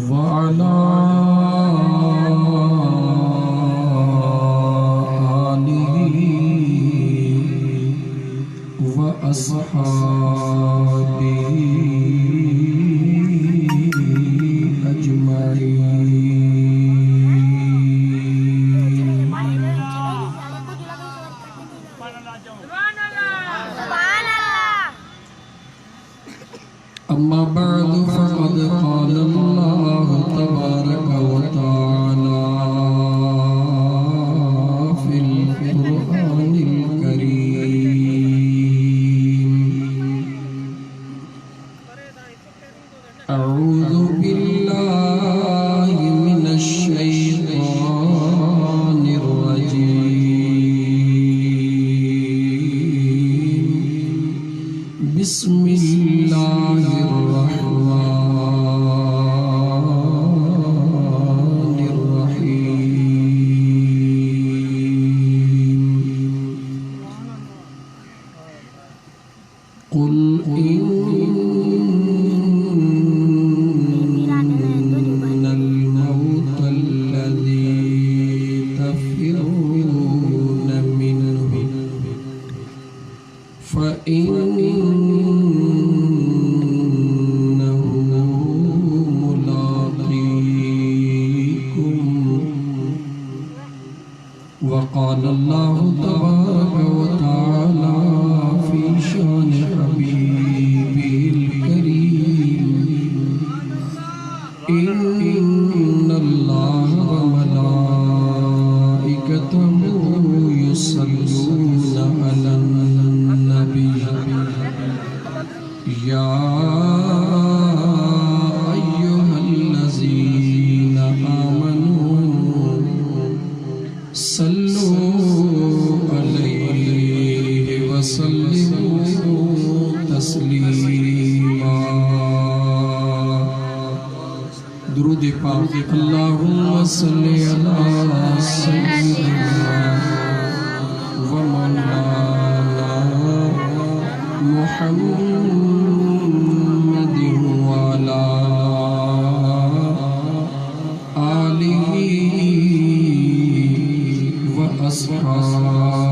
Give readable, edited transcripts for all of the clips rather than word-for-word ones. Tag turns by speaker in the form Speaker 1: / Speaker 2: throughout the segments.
Speaker 1: वअला आलिहि व अस्हाबिहि अजमाइन। अम्मा बअद फ़क़द क़ाल अल्लाहु तबारक व तआला फ़िल क़ुरआनिल करीम। अऊज़ु बिल्लाहि मिनश शैतानिर रजीम। कुल इन्नल मौतल्लज़ी तफ़िरून मिन्हु फ़इन्नहु मुलाक़ीकुम। वक़ाल अल्लाहु तबारक व तआला फ़ी शान हबीबिल करीम। इन्नल्लाह व मलाइकतहु युसल्लूना अलन नबी या अय्युहल्लज़ीना आमनू सल्लू अलैहि व सल्लिमू तस्लीमा। दुरूद पाक। अल्लाहुम्मा सल्लि अला सय्यिदिना व मौलाना मुहम्मदिन व अला आलिहि व अस्हाबिहि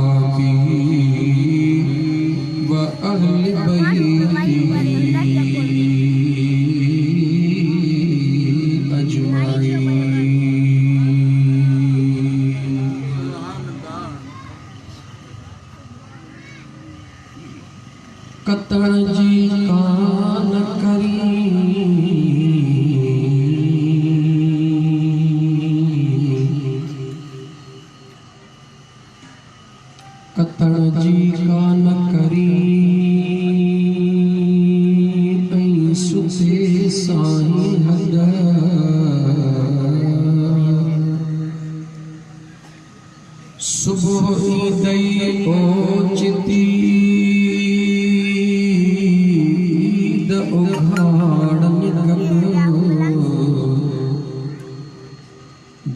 Speaker 1: व अहलि बैतिहि अजमाइन। कतण जी कान करी कतण जी कान करी ऐं सुते साईं हद सुबह ईंदई ओचिती ईद उघाड़न गॾु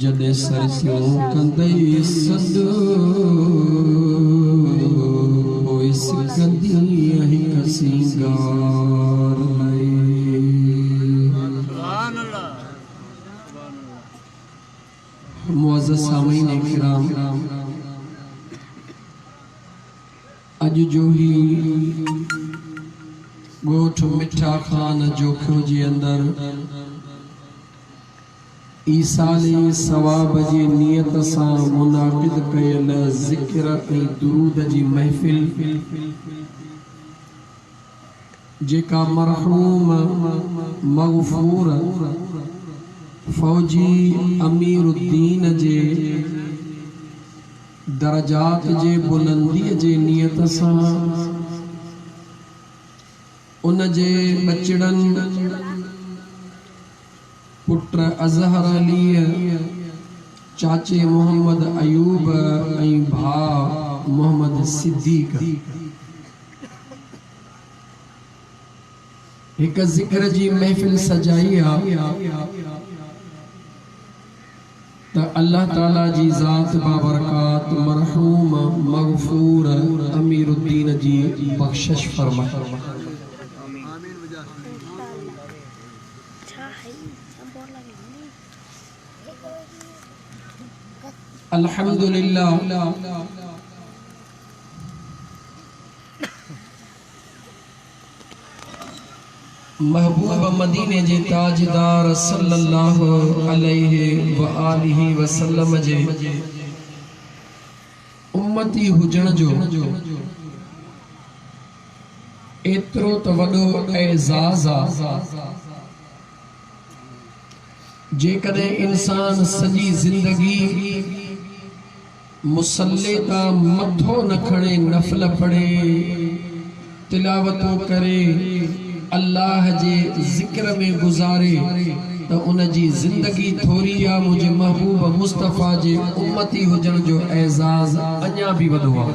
Speaker 1: जॾहिं सरसियूं कंदई सॾु पोइ सिकंदी हिक सिंगार मुअज़्ज़ज़ सामीन किराम, अज जो ही गोठ मिठा खान जोखियो जे अंदर ईसाली सवाब जी नियत सां मुनाक़िद कयल ज़िक्र ऐं दुरूद जी महफ़िल जेका मरहूम मग़फ़ूर फ़ौजी अमीरुद्दीन जे दरजात जे बुलंदीअ जे नियत सां उन जे बचड़नि पुट अज़हर अली चाचे मोहम्मद अयूब ऐं भाउ मोहम्मद सिद्दीक़ हिक ज़िक्र जी महफ़िल सजाई आहे त अल्लाह ताला जी ज़ात बाबरकात मरहूम मग़फ़ूर अमीरुद्दीन जी बख़्शिश फरमाए। अल्हम्दुलिल्लाह महबूब मदीने जे ताजदार सल्लल्लाहु अलैहि व आलिहि वसल्लम जे उम्मती हुजण जो एतिरो त वॾो एज़ाज़ आहे। जेकॾहिं इंसान सॼी ज़िंदगी मुसल्ले तां मथो न खणे, नफ़ल पढ़े, तिलावतों करे, अल्लाह जे ज़िक्र में गुज़ारे तो उन जी ज़िंदगी थोरी आहे। मुझे महबूब मुस्तफ़ा जे उम्मती हुजण जो एज़ाज़ अञा भी वॾो आहे।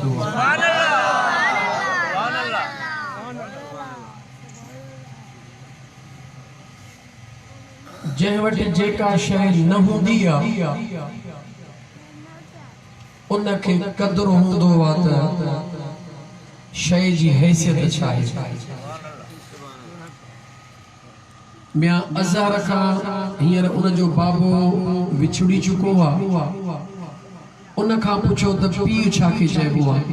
Speaker 1: जंहिं वटि जेका शइ न हूंदी आहे उनखे क़दुरु हूंदो आहे त शइ जी हैसियत छा आहे। मियां अज़हर खां हींअर उन जो बाबो विछड़ी चुको आहे। उन खां पुछो त पीउ छा खे चइबो आहे।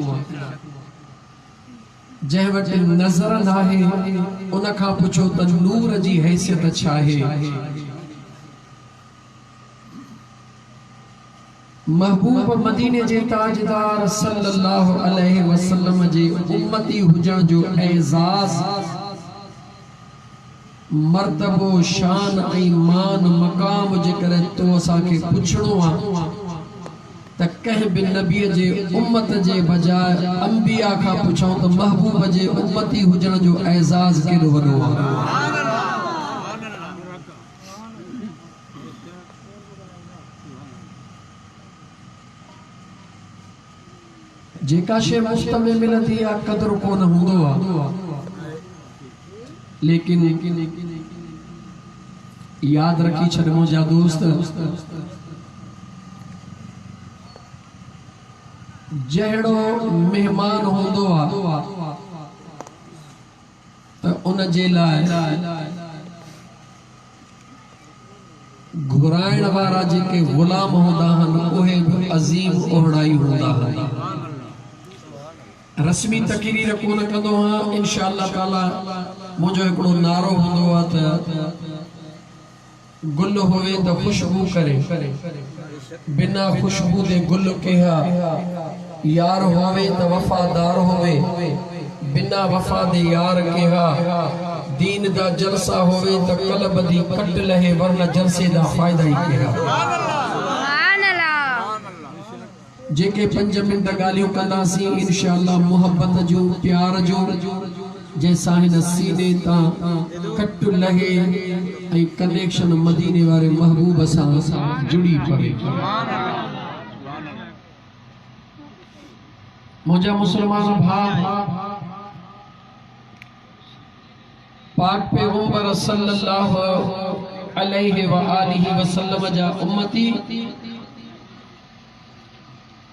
Speaker 1: जंहिं वटि नज़र नाहे उन खां पुछो त नूर जी हैसियत छा आहे। महबूब मदीने जे ताजदार सल्लल्लाहु अलैहि वसल्लम जे उम्मती हुजण जो एज़ाज़, मर्तबो, शान ऐं मान मकाम जेकर तो असांखे पुछणो आहे त कंहिं बि नबीअ जे उम्मत जे बजाय अंबिया खां पुछूं त महबूब जे उम्मती हुजण जो एज़ाज़ केॾो वॾो आहे। जेका शइ मुफ्त में मिलंदी आहे क़दुरु कोन हूंदो आहे। लेकिन याद रखी छॾ मुंहिंजा दोस्त, जहिड़ो मेहमान हूंदो आहे त उन जे लाइ घुराइण वारा जेके ग़ुलाम हूंदा आहिनि उहे बि अज़ीम ओहड़ाई हूंदा आहिनि। रस्मी तकरीर कोन कंदो आहियां, इंशाअल्लाह ताला मुंहिंजो हिकिड़ो नारो हूंदो आहे त गुल होवे त खुशबू करे, बिना खुशबू दे गुल केहा, यार होवे त वफादार होवे, बिना वफा दे यार केहा, दीन दा जलसा होवे त कल्ब दी कट लहे वरना जलसे दा फायदा ही केहा। जेके 5 मिनट गालियों कंदासीं इंशाअल्लाह मोहब्बत जो, प्यार जो, जैसा हिन सीने तां कट लहे ऐं कनेक्शन मदीने वारे महबूब सां जुड़ी पवे। मुंहिंजा मुसलमान भाउ, पाक पैगंबर सल्लल्लाहु अलैहि व आलिहि वसल्लम जा उम्मती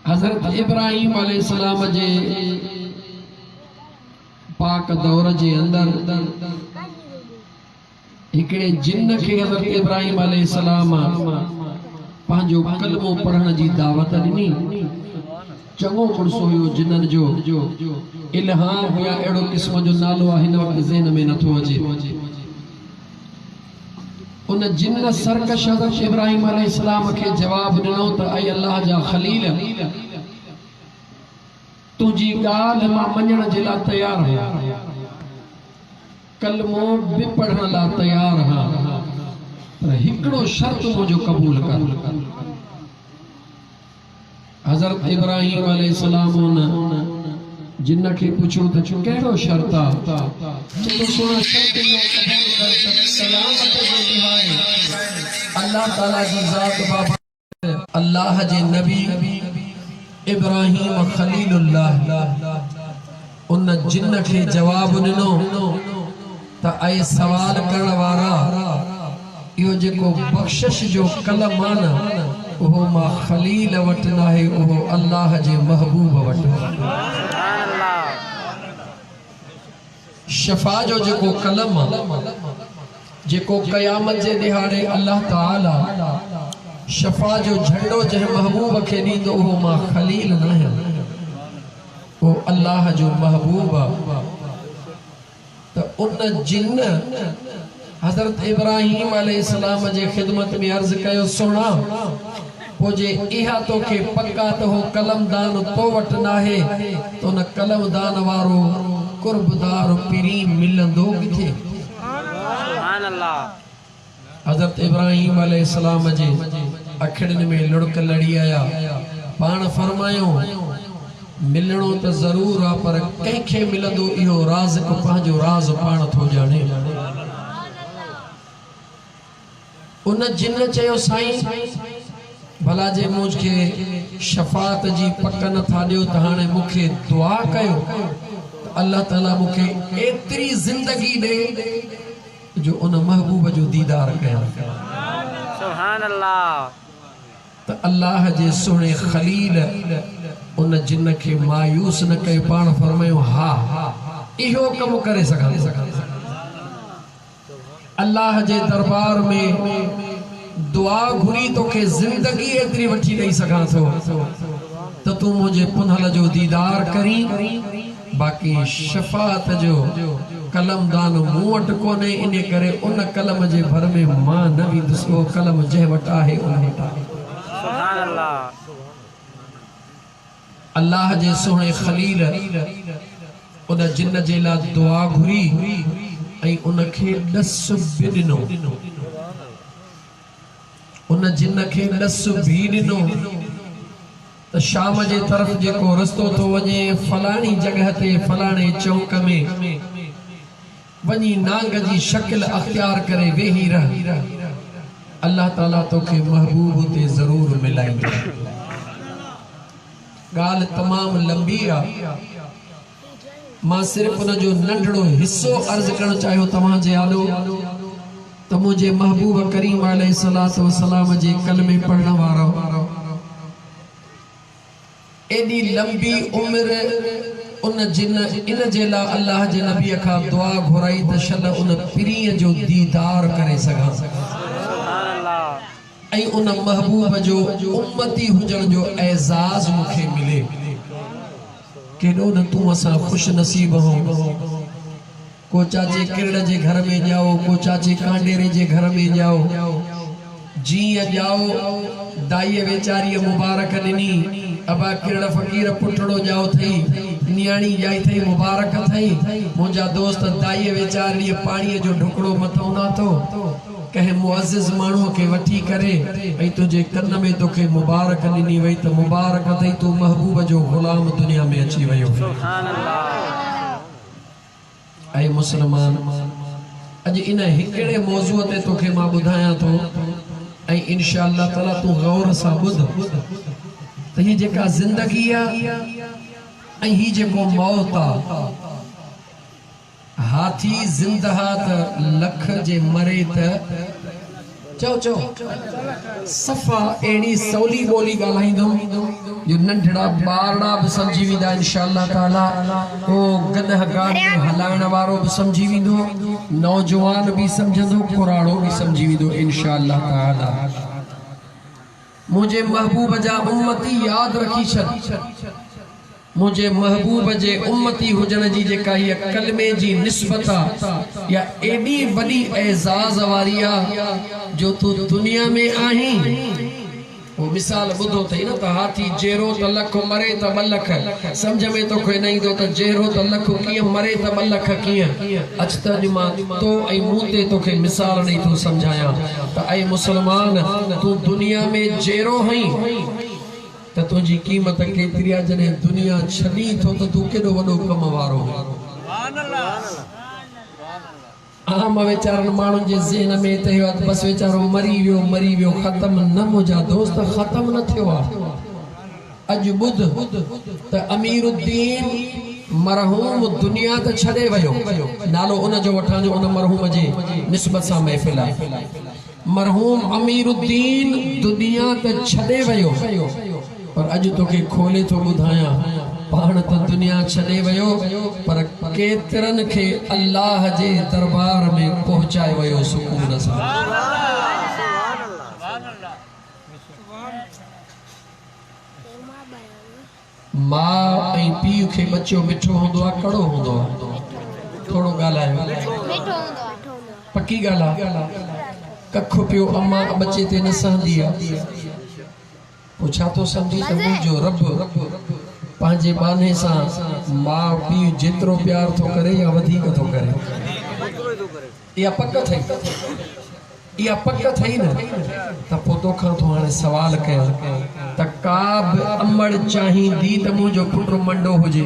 Speaker 1: हज़रत इब्राहिम अलैहिस्सलाम जे पाक दौर जे अंदर हिकिड़े जिन्न खे हज़रत इब्राहिम अलैहिस्सलाम पंहिंजो कलमो पढ़ण जी दावत ॾिनी। चङो मुड़सो हुयो जिन्ननि जो इल्हाम हुया, अहिड़ो क़िस्म जो नालो आहे हिन वक़्तु ज़हन में नथो अचे। उन जिन्न सरकश हज़रत इब्राहिम अलैहिस्सलाम खे जवाब ॾिनो त ऐं अल्लाह जा खलील, तुंहिंजी ॻाल्हि मां मञण जे लाइ तयारु आहियां, कलमो बि पढ़ण लाइ तयारु आहियां, पर हिकिड़ो शर्त मुंहिंजो क़बूल कर। हज़रत इब्राहिम अलैहिस्सलाम उन जिन्न खे पुछो त कहिड़ो शर्त आहे? चलो सोना शर्त में कबूल कर सलामत जे निहाए अल्लाह ताला जी ज़ात बाबा अल्लाह जे नबी इब्राहिम खलीलुल्लाह उन जिन्न खे जवाब ॾिनो त ऐं सवाल करण वारा, इहो जेको बख़्शिश जो कलम आहे न उहो मां खलील वटि न आहे, उहो अल्लाह जे महबूब वटि। शफा जो जेको कलम जेको क़यामत जे दिहाड़े अल्लाह ताला शफा जो झंडो जंहिं महबूब खे ॾींदो उहो मां खलील न आहियां, वो अल्लाह जो महबूब तो उन जिन हजरत इब्राहिम अलैहिस्सलाम जे खिदमत में अर्ज कयो सोना पोजे इहा तो के पक्का तो हो कलमदान तो वट नाहे तो न कलमदान वारो कुर्बदार पीरी मिलंदो किथे। सुभान अल्लाह। हजरत इब्राहिम अलैहिस्सलाम जे अखड़न में लुड़क लड़ी आया पान फरमायो मिलणो तो जरूर आ पर कंहिंखे मिलंदो इहो राज़ को पंहिंजो राज़ पाण थो ॼाणे। उन जिन चयो साईं भला जे मुझके शफात जी पक नथा ॾियो त हाणे मूंखे दुआ कयो त अल्लाह ताला मूंखे एतिरी ज़िंदगी ॾे जो उन महबूब जो दीदार कयां। सुभान अल्लाह। त अल्लाह जे सुहिणे खलील उन जिन के मायूस न कयो पाण फरमायो हा इहो कम करे सघां। अल्लाह जे दरबार में दुआ घुरी तो के जिंदगी एतरी वठी ॾेई सघां थो त तू मुझे पुनहल जो दीदार करी बाकी शफात जो कलमदान मूं वटि कोन्हे इन करे उन कलम जे भर में मां न वेंदुसि उहो कलम जंहिं वटि आहे उन वटि आहे। सुभान अल्लाह। अल्लाह जे सुहिणे खलील उन जिन जे लाइ दुआ घुरी ऐं उनखे ॾस बि ॾिनो उन जिन खे ॾस बि ॾिनो त शाम जे तरफ़ जेको रस्तो थो वञे फलाणी जगह ते फलाणे चौक में वञी नांग जी शक्ल अख्तियार करे वेही रह अल्लाह ताला तोखे महबूब ते ज़रूर मिलाईंदो। गाल तमाम लंबी आ मां सिर्फ उन जो नंढड़ो हिस्सो अर्ज करण चाहियो तव्हां जे आलो तो मुझे महबूब करीम अलैहिस्सलातु वस्सलाम जे कलमे पढ़ण वारो एडी लंबी उम्र उन जिन इन जे ला अल्लाह जे नबी का दुआ घुराई त शल उन पीरी जो दीदार करे सघां। सुभान अल्लाह। ऐं उन महबूब जो उम्मती हुजण जो एजाज मुखे मिले केडो न तू असा खुश नसीब हो। को चाचे किरण जे घर में जाओ को चाचे कांडेरे जे घर में जाओ जी जाओ दाई वेचारी मुबारक दिनी अबा किरण फकीर पुटड़ो जाओ थई नियाणी जाई थई मुबारक थई मुंजा दोस्त दाई वेचारी पानी जो ढुकड़ो मथो ना तो कहे मुअज्जिज मानू के वठी करे ऐ तुझे कन में तोखे मुबारक दिनी वई त मुबारक थई तू महबूब जो गुलाम दुनिया में अची वयो। सुभान अल्लाह। ऐ मुसलमान अज इन हिकड़े मौजू ते तोखे मां बुधाया तो ऐ इंशाअल्लाह ताला तू गौर सा बुध त ही जेका जिंदगी आ ऐ ही जेको मौत आ हाथी जिंदहा त लख जे मरे त चो चो सफा एड़ी सौली बोली गालाइंदो जो नंढड़ा बारड़ा भी समझी विदा इंशाअल्लाह ताला ओ गदह गाड़ में हलाइण वारो भी समझी विदो नौजवान भी समझंदो पुराणो भी समझी विदो इंशाअल्लाह ताला। मुझे महबूब जा उम्मती याद रखी छॾ मुझे महबूब जे उम्मती हुजण जी जेका ये कलमे जी निस्बत या एडी बड़ी एजाज वारी आ जो तू दुनिया में आही वो मिसाल बुधो थई न त हाथी जेरो त लख मरे त बलख समझ में तो कोई नहीं दो त जेरो त लख किए मरे त बलख किए अच त मां तो ऐ मुते तोखे मिसाल नहीं तू समझाया त ऐ मुसलमान तू दुनिया में जेरो हई त तुझी कीमत केतरी आ जने दुनिया छडी थो त तू केडो वडो कम वारो। सुभान अल्लाह। आम वेचारन मानुन जे ज़हन में त यो बस वेचारो मरी वियो खत्म न मुजा दोस्त खत्म न थियो आ। अज बुध त अमीरुद्दीन मरहूम दुनिया त छडे वयो नालो उन जो वठा जो उन मरहूम जे निस्बत सा महफिल आ। मरहूम अमीरुद्दीन दुनिया त छडे वयो पर अज तोखे खोले तो बुधाया पाण तो दुनिया छॾे वियो पर केतिरनि खे अल्लाह जे दरबार में पहुचाए वियो सुकून सां। मां ऐं पीउ खे बच्चो मिठो हूंदो आहे कड़ो हूंदो आहे? थोरो ॻाल्हायो। पक्की ॻाल्हि आहे। कखु पियो अम्मा बच्चे ते न सहंदी आहे पोइ छा थो सम्झी त मुंहिंजो रब पंहिंजे बाने सां माउ पीउ जेतिरो प्यार थो करे या वधीक थो करे? इहा पक थई न त पोइ तोखां थो हाणे सवाल कयां त का बि अमड़ चाहींदी त मुंहिंजो पुटु मंडो हुजे?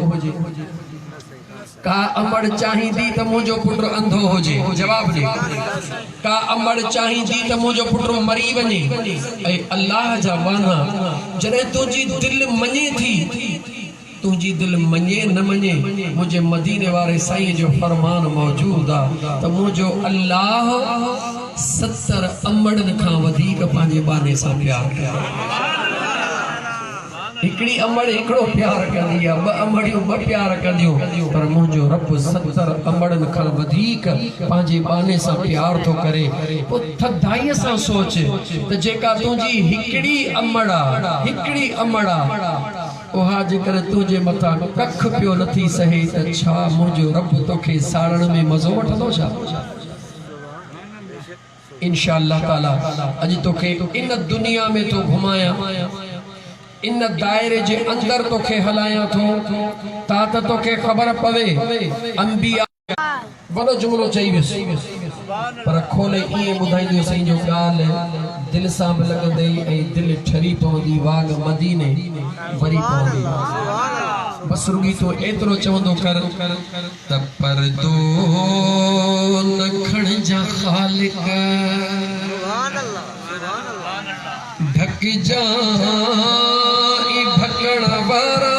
Speaker 1: का अमड़ चाहींदी त मुंहिंजो पुटु अंधो हुजे? जवाब ॾे। का अमड़ चाहींदी त मुंहिंजो पुटु मरी वञे? ऐं अल्लाह जा वाना जॾहिं तुंहिंजी दिलि मञे थी, तुंहिंजी दिलि मञे न मञे, मुंहिंजे मदीने वारे साईं जो फरमान मौजूद आहे त मुंहिंजो अल्लाह 70 अमड़नि खां वधीक पंहिंजे बाने सां प्यार करे। हिकिड़ी अमड़ हिकिड़ो प्यार कंदी आहे, 2 अमड़ियूं 2 प्यार कंदियूं, पर मुंहिंजो रब 70 अमड़नि खां वधीक पंहिंजे बाने सां प्यार थो करे। पोइ थधाईअ सां सोच त जेका तुंहिंजी हिकिड़ी अमड़ आहे उहा जेकर तुंहिंजे मथां कख पियो नथी सहे त छा मुंहिंजो रब तोखे साड़ण में मज़ो वठंदो छा? इंशाअल्लाह ताला अॼु तोखे इन दुनिया में तो घुमाया, इन दायरे जे अंदर तोखे हलाया थो ता त तोखे ख़बर पवे अंबिया वॾो जुमिलो चई वियुसि पर खोले ईअं ॿुधाईंदो साईं जो ॻाल्हि दिलि सां बि लॻंदई ऐं दिलि ठरी पवंदी वाग मदीने वरी पवंदी। बस रुगी तो एतिरो चवंदो कर त परदो न खणजा ख़ालिक ढक जाई ढकण वारा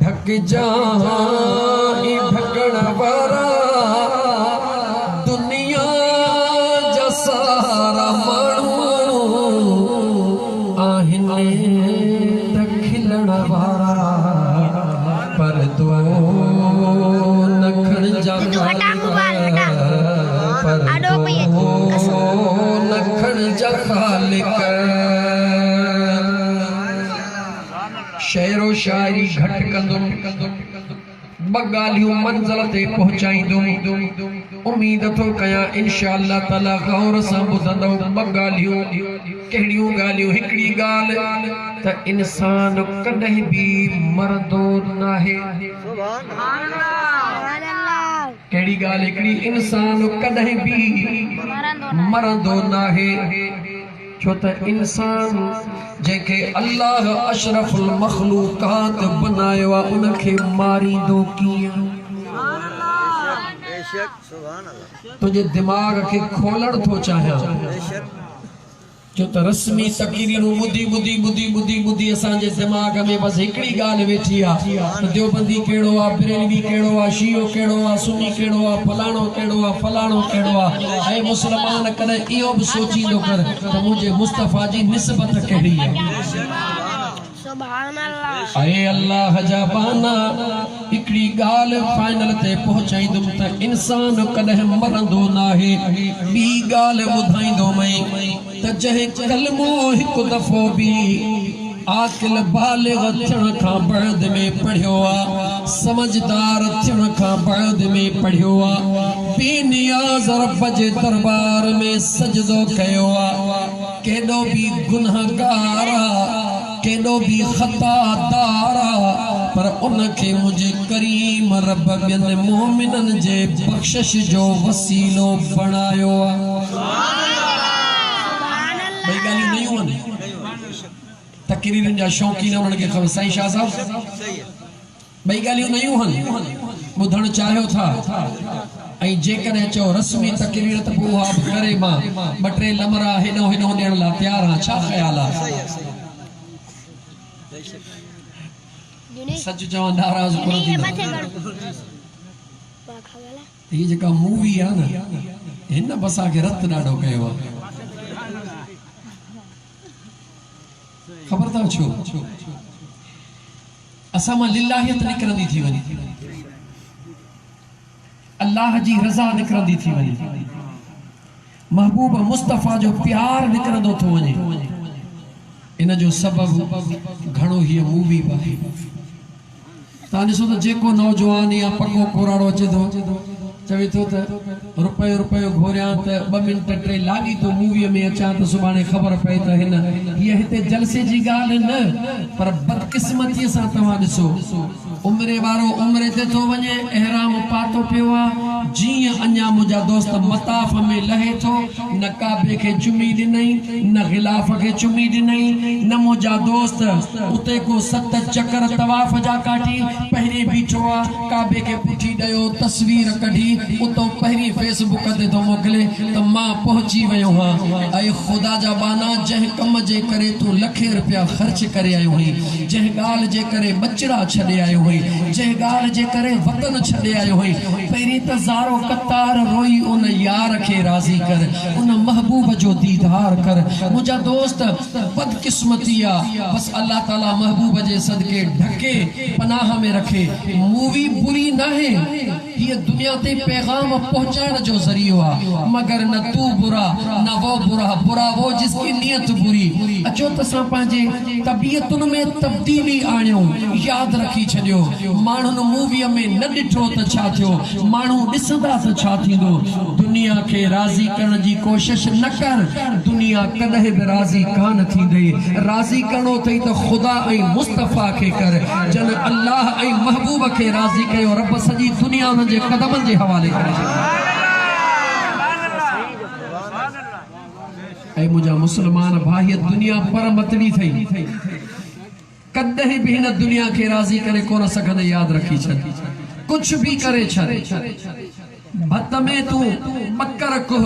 Speaker 1: ढक जाई ढकण वारा दुनिया जा सारा माण्हू आहिनि त खिलण वारा परदो न खणजा न खणजा ख़ालिक। शेरो शायरी घट कंदुमि 2 ॻाल्हियूं मंज़िल ते पहुचाईंदुमि उम्मीद थो कयां इंशाअल्लाह ताला गौर सां ॿुधंदव। 2 ॻाल्हियूं कहिड़ियूं ॻाल्हियूं? हिकिड़ी ॻाल्हि त इंसान कॾहिं बि मरंदो नाहे। कहिड़ी ॻाल्हि? हिकिड़ी इंसान कॾहिं बि मरंदो नाहे छो त इंसान जेके अल्लाह अशरफुल मखलूकात बनायो आहे उनखे मारींदो कीअं? तुंहिंजे दिमाग़ खे खोलण थो चाहियां जो त रस्मी तक़रीरूं ॿुधी असांजे दिमाग़ में बस हिकिड़ी ॻाल्हि वेठी आहे त देवबंदी कहिड़ो आहे, बरेलवी कहिड़ो आहे, शियो कहिड़ो आहे, सुन्नी कहिड़ो आहे, फलाणो कहिड़ो आहे, फलाणो कहिड़ो आहे। ऐं मुस्लमान कॾहिं इहो बि सोचींदो कर त मुंहिंजे मुस्तफ़ा जी निस्बत कहिड़ी आहे। ऐं अल्लाह जा बाना हिकिड़ी ॻाल्हि फाइनल ते पहुचाईंदुमि त इंसान कॾहिं मरंदो नाहे। ॿी ॻाल्हि ॿुधाईंदोमि त जंहिं कलमो हिकु दफ़ो बि आकिल बालिग़ थियण खां बाद में पढ़ियो आहे, समझदार थियण खां बाद में पढ़ियो आहे, बेनियाज़ रब जे दरबार में सजदो कयो आहे, केॾो बि गुनहगार आहे, केॾो बि ख़तादार आहे, पर उनखे मुंहिंजे करीम रब ॿियनि मोमिननि जे बख़्शिश जो वसीलो बणायो आहे। ॿई ॻाल्हियूं नयूं आहिनि। तक़रीरनि जा शौक़ीन उन्हनि खे ख़बर साईं शाह साहब ॿई ॻाल्हियूं नयूं आहिनि, ॿुधणु चाहियो था। ऐं जेकॾहिं चओ रस्मी तक़रीर त पोइ उहा बि करे मां 2-3 लमरा हेॾो ॾियण लाइ तयारु आहियां। छा ख़्याल आहे? सच चवां नाराज़ कोन थींदा। ये जेका मूवी है ना हिन बसा के रत ॾाढो कयो आहे ख़बर था छो असां मां लिल्लाहियत निकिरंदी थी वञे अल्लाह जी रज़ा निकिरंदी थी वञे महबूब मुस्तफ़ा जो प्यार निकिरंदो थो वञे इन जो सबबु घणो ही मूवी आहे तव्हां ॾिसो त जेको नौजवान या पको कोराड़ो अचे थो चवे थो त रुपयो घोरियां त 2 मिंट 3 लागी तो मूवीअ में अचां त सुभाणे ख़बर पए त हिन हीअ हिते जलसे जी ॻाल्हि न पर बदकिस्मतीअ सां तव्हां ॾिसो उमिरे वारो उमिरे ते थो वञे एहराम पातो पियो आहे जीअं अञा मुंहिंजा दोस्त मताफ़ में लहे थो न काबे खे चुमी ॾिनई न ग़िलाफ़ खे चुमी ॾिनई न मुंहिंजा दोस्त उते को 7 चकर तवाफ़ जा काटी पहिरीं बीठो आहे काबे खे पुठी ॾियो तस्वीर कढी उतो पहिरीं फेसबुक ते थो मोकिले त मां पहुची वियो हां ऐं ख़ुदा जा बाना जंहिं कम जे करे तूं लखे रुपया ख़र्च करे आयो हुई जंहिं ॻाल्हि जे करे बचड़ा छॾे आयो हुई जंहिं ॻाल्हि जे करे वतन छॾे आयो हुई पहिरीं त ज़ारो कतार रोई उन यार खे राज़ी कर उन महबूब जो दीदार कर मुंहिंजा दोस्त बदकिस्मती आहे बस अल्लाह ताला महबूब जे सदके ढके पनाह में रखे मूवी बुरी न है ये दुनिया ते पैगाम पहुंचाने जो जरियो है मगर न तू बुरा न वो बुरा वो जिसकी नीयत बुरी अचो तसा पांजे तबीयतुन में तब्दीली आणियो याद रखी छडियो माण्हुन मूवी में न ॾिठो त छा थियो माण्हू ॾिसंदा त छा थींदो दुनिया खे राज़ी करण जी कोशिश न कर दुनिया कॾहिं बि राज़ी कान थींदी राज़ी करणो अथई त ख़ुदा ऐं मुस्तफ़ा खे कर जन अल्लाह ऐं महबूब खे राज़ी कयो रब सॼी दुनिया उन्हनि जे क़दमनि जे हवाले करे ऐं मुंहिंजा मुस्लमान भाई दुनिया पर मतली थई कॾहिं बि हिन दुनिया खे राज़ी करे कोन सघंदे यादि रखी छॾ कुछ भी करे छॾ भत में तू बकर कुह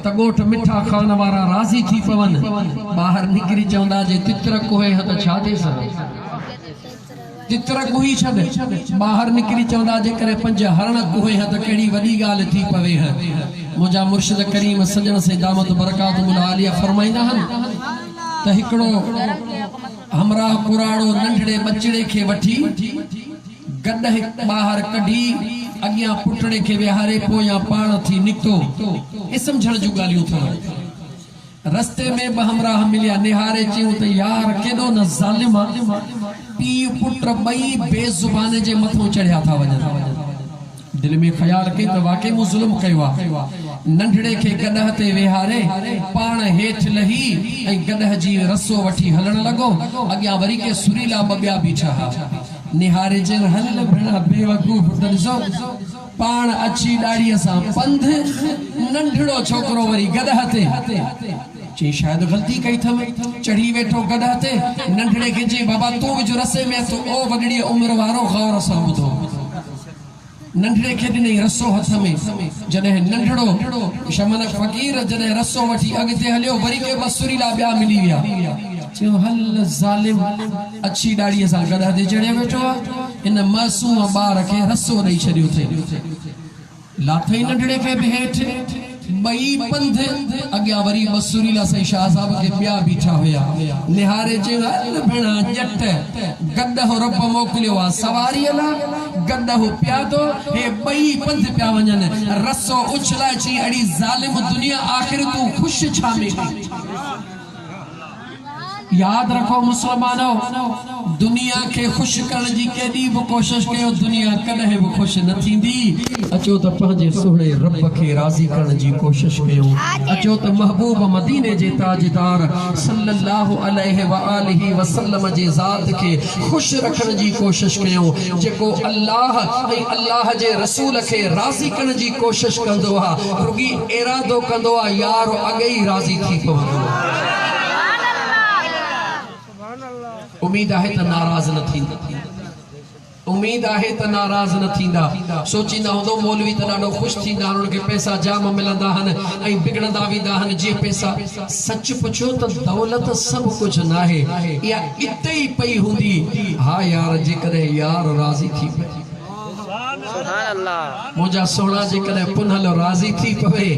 Speaker 1: त ॻोठ मिठा खान वारा राज़ी थी पवन ॿाहिरि निकिरी चवंदा जे तितर कुहे ह त छा थिए तितर कुही छॾ ॿाहिरि निकिरी चवंदा जे करे 5 हरण कुहे ह त कहिड़ी वॾी ॻाल्हि थी पवे ह मुंहिंजा मुर्शिद करीम सजण से दामत बरकातुहुल आलिया फरमाईंदा आहिनि त हिकिड़ो हमराह कुराड़ो नंढड़े बचड़े खे वठी गॾ ॿाहिरि कढी अॻियां पुटड़े खे विहारे पोयां पाण थी निकितो हे सम्झण जूं ॻाल्हियूं अथव रस्ते में ब हमराह मिलिया निहारे चयूं त यार केॾो न ज़ालिम पीउ पुट ॿई बेज़ुबान जे मथां चढ़िया था वञनि दिल में ख्याल कई त वाकई मूं ज़ुल्म कयो आहे नंढड़े खे गॾह ते विहारे पाण हेठि लही ऐं गॾह जी रसो वठी हलण लॻो अॻियां वरी के सुरीला ॿिया बीठा निहारे जे हल भेणा बेवकूफ़ ॾिसो पाण अची ॾाड़ीअ सां पंध नंढड़ो छोकरो वरी गॾह ते चई शायद गलती कई थम चढ़ी वेठो गॾह ते नंढड़े खे चई बाबा तूं विझ रसे में तो ओ वॾड़ी उम्र वारो गौर सां ॿुधो नंढड़े खे ॾिनई रसो हथ में जॾहिं नंढड़ो शमन फ़कीर जॾहिं रसो वठी अॻिते हलियो वरी के बसुरीला ॿिया मिली विया चयो हल ज़ालिम अची ॾाड़ीअ सां गॾह ते चढ़ियो वेठो आहे इन मासूम ॿार खे रसो ॾेई छॾियो थे लाथई नंढड़े खे बि हेठि ॿई पंध अॻियां वरी बसुरीला साईं शाह साहब खे ॿिया बीठा हुया निहारे चयो हल भेणा ॼट गॾह रब मोकिलियो आहे सवारीअ लाइ गॾह प्यादो हे ॿई पंध पिया वञनि रसो उछलाए चई अड़ी ज़ालिम दुनिया आख़िर तूं ख़ुशि छा में याद रखो मुसलमानो दुनिया के खुश करण जी केडी भी कोशिश कयो दुनिया कदे भी खुश न थींदी अचो त पंहिंजे सुहिणे रब खे राज़ी करण जी कोशिश कयो अचो त महबूब मदीने जे ताजदार सल्लल्लाहु अलैहि व आलिहि वसल्लम जे ज़ात खे खुश रखण जी कोशिश कयो जेको अल्लाह ऐं अल्लाह जे रसूल खे राज़ी करण जी कोशिश कंदो आहे रुगी इरादो कंदो आहे यार अॻे ई राज़ी थी पवंदो उम्मीद है तो नाराज न थींदा उम्मीद है तो नाराज न थींदा सोचींदा हूंदो मौलवी तो ॾाढो खुश थींदा उनके पैसा जाम मिलंदा हन ऐं बिगड़ंदा वेंदा हन जे पैसा सच पुछो तो दौलत सब कुछ ना है या इते ही पई हुंदी हा यार जेकॾहिं यार राज़ी थी पए मुझा सोना जे कदे पुनल राजी थी पवे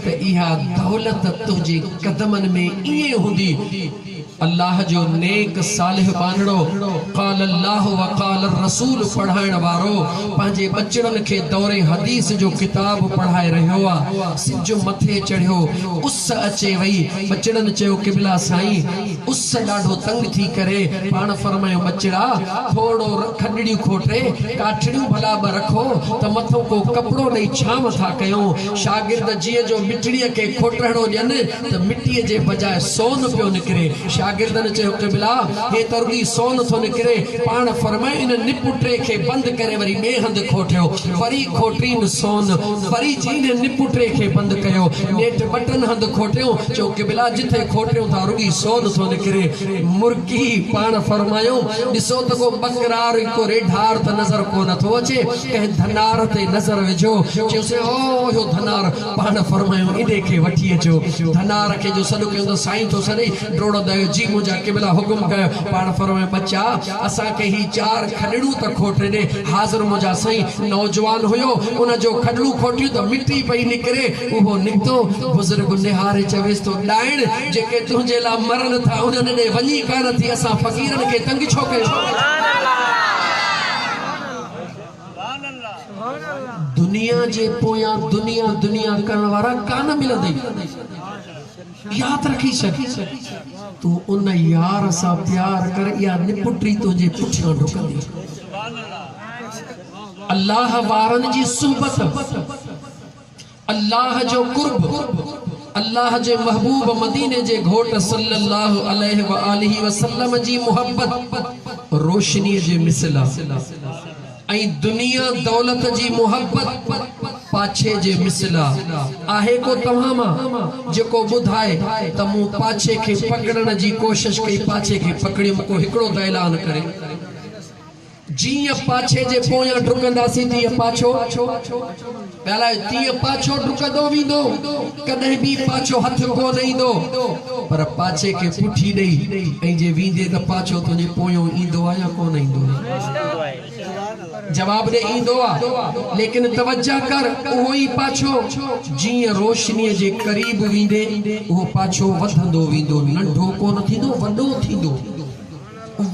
Speaker 1: त इहा दौलत तुझे कदमन में इए हुंदी। अल्लाह जो नेक सालिह बानड़ो क़ाल अल्लाह व क़ाल रसूल पढ़ाइण वारो पंहिंजे बचड़न खे दौरे हदीस जो किताब पढ़ाए रहियो आ। सिज मथे चढ़ियो, उस अचे वई, बचड़न चयो क़िबला साईं उस ॾाढो तंग थी करे पाण फरमायो बचड़ा थोड़ो खडड़ियूं खोटे काठड़ियूं भला ब रखो त मथो को कपड़ो ॾेई छांव था कयूं। शागिर्द जीअं जो मिठड़ीअ खे खोटड़ो ॾियनि त मिटीअ जे बजाए सोन पियो निकिरे। शागिर्दन चयो क़िबला हे तरुगी सोन थो निकिरे। पाण फरमायो इन निपुटे खे बंद करे वरी ॿिए हंधि खोटियो, वरी खोटीन सोन, वरी जीन निपुटे खे बंद कयो, नेठ बटन हंधि खोटियो। चयो क़िबला जिथे खोटियो था रुगी सोन थो निकिरे। मुर्गी पाण फरमायो ॾिसो त को बकरार को रेढार त नज़र कोन थो अचे, कंहिं धनार ते नज़र विझो। चयोसि ओ यो धनार, पाण फरमायो इने खे वठी अचो। धनार खे जो सॾु कयो त साईं थो सॾे ड्रोड़ो दयो जी मुझा क़िबला हुकुम कयो। पाण फरमायो बच्चा असां के ही चार खडड़ू त खोटे दे। हाज़िर मुझा साईं नौजवान हुयो, उन जो खडड़ू खोटियो त मिट्टी पई निकरे, उहो निकतो। बुजुर्ग निहारे चवेस तो ॾाइण जेके तुंहिंजे ला मरन था उन्हनि ॾे वञी कान थी, असां फ़कीरन खे तंग छो कयो। दुनिया जे पोयां दुनिया दुनिया करण वारा कान मिलंदई। याद रखी सकी तू उन यार सा प्यार कर या निपुटरी तुझे पुठियां ढुकंदी। अल्लाह वारन जी सुहबत, अल्लाह जो कुर्ब, अल्लाह जे महबूब मदीने जे घोट सल्लल्लाहु अलैहि व आलिहि वसल्लम जी मोहब्बत रोशनी जे मिसला ऐं दुनिया दौलत जी मोहब्बत पाछे जे मिसला आहे। को तमाम जेको बुधाए त मूं पाछे के पकड़न जी कोशिश कई, पाछे के पकड़ियो को हिकड़ो त ऐलान करे जीअं पाछे जे पोयां ढुकंदासीं तीअं पाछो ॻाल्हाए, तीअं पाछो ढुकंदो वेंदो, कॾहिं बि पाछो हथ कोन ईंदो। पर पाछे के पुठी ॾेई ऐं जे वेंदे त पाछो तुंहिंजे पोयों ईंदो आहे या कोन ईंदो आहे? जवाब दे ईंदो आहे, लेकिन तवज्जो कर उहो ई पाछो जीअं रोशनीअ जे क़रीब वेंदे उहो पाछो वधंदो वेंदो, नंढो कोन थींदो, वॾो थींदो,